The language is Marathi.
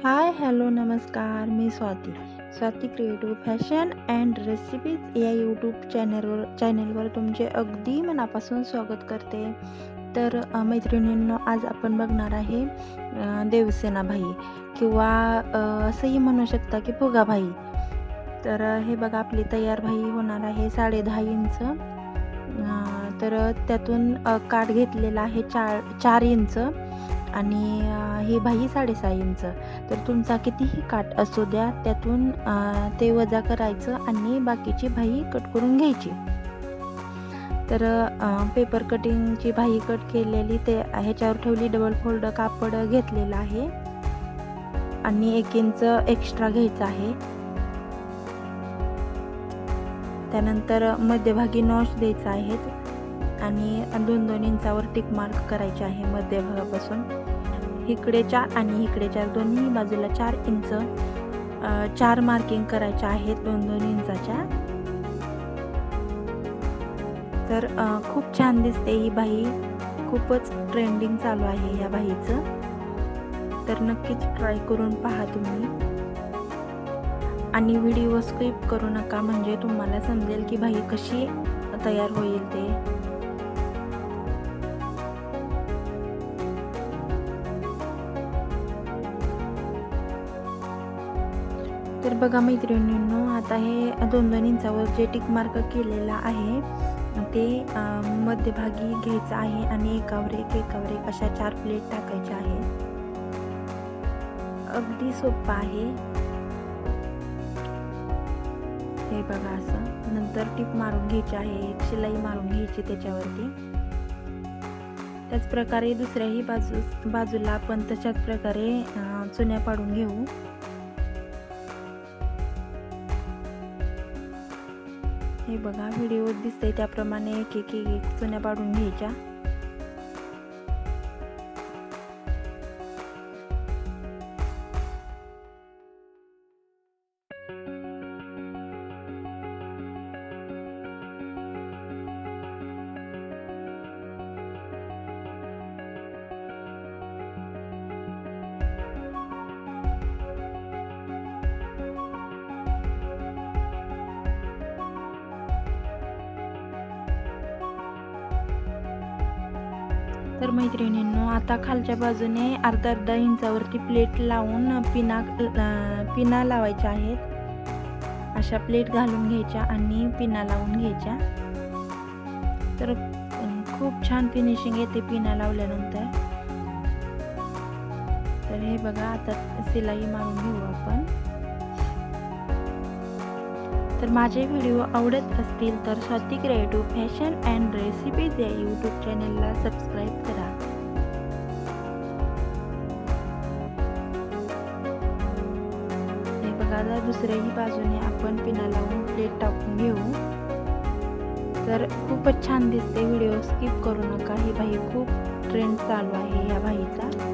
हाय, हॅलो, नमस्कार. मी Swati. Swati creative fashion and recipes या यूट्यूब चॅनलवर तुमचे अगदी मनापासून स्वागत करते. तर मैत्रिणींनो, आज आपण बघणार आहे देवसेनाबाई किंवा असंही म्हणू शकता की फुगाबाई. तर हे बघा, आपली तयार बाई होणार आहे 10.5 इंच. तर त्यातून काठ घेतलेला आहे 4 इंच आणि ही बाई 6.5 इंच. तर तुमचा कितीही काठ असू द्या, त्यातून ते वजा करायचं आणि बाकीची बाई कट करून घ्यायची. तर पेपर कटिंगची बाई कट केलेली ते ह्याच्यावर ठेवली. डबल फोल्ड कापड घेतलेलं आहे आणि 1 इंच एक्स्ट्रा घ्यायचं आहे. त्यानंतर मध्यभागी नॉच द्यायचा आहेत आणि 2-2 इंचावर टिक मार्क करायचे आहे मध्यभागापासून. इकडे 4 आणि इकडे 4, दोन्ही बाजूला 4 इंच 4 मार्किंग करायच्या आहेत 2-2 इंचाच्या. तर खूप छान दिसते ही बाई. खूपच ट्रेंडिंग चालू आहे या बाईचं. तर नक्कीच ट्राय करून पहा तुम्ही आणि व्हिडिओ स्किप करू नका, म्हणजे तुम्हाला समजेल की बाई कशी तयार होईल ते. तर बघा मैत्रिणींनो, आता हे 2-2 इंचावर जे टिक मार्क केलेला आहे ते मध्यभागी घ्यायचं आहे आणि एकावर एक अशा 4 प्लेट टाकायच्या आहेत. अगदी सोपं आहे हे बघा. असं नंतर टिप मारून घ्यायची आहे, एक शिलाई मारून घ्यायची त्याच्यावरती. त्याच प्रकारे दुसऱ्याही बाजूला आपण तशाच प्रकारे चुन्या पाडून घेऊ. हे बघा, व्हिडिओत दिसतंय त्याप्रमाणे एक चुन्या पाडून घ्यायच्या. तर मैत्रिणींनो, आता खालच्या बाजूने अर्धा इंचावरती प्लेट लावून पिना लावायच्या आहेत. अशा प्लेट घालून घ्यायच्या आणि पिना लावून घ्यायच्या. तर खूप छान फिनिशिंग येते पिना लावल्यानंतर. तर हे बघा, आता शिलाई मारून घेऊ आपण. तर माझे व्हिडिओ आवडत असतील तर Swati creative fashion and recipes या यूट्यूब चॅनलला सबस्क्राईब करा. हे बघा, दुसऱ्याही बाजूने आपण पिना लावून प्लेट टाकून घेऊ. तर खूपच छान दिसते. व्हिडिओ स्किप करू नका. ही बाई खूप ट्रेंड चालू आहे या बाईचा.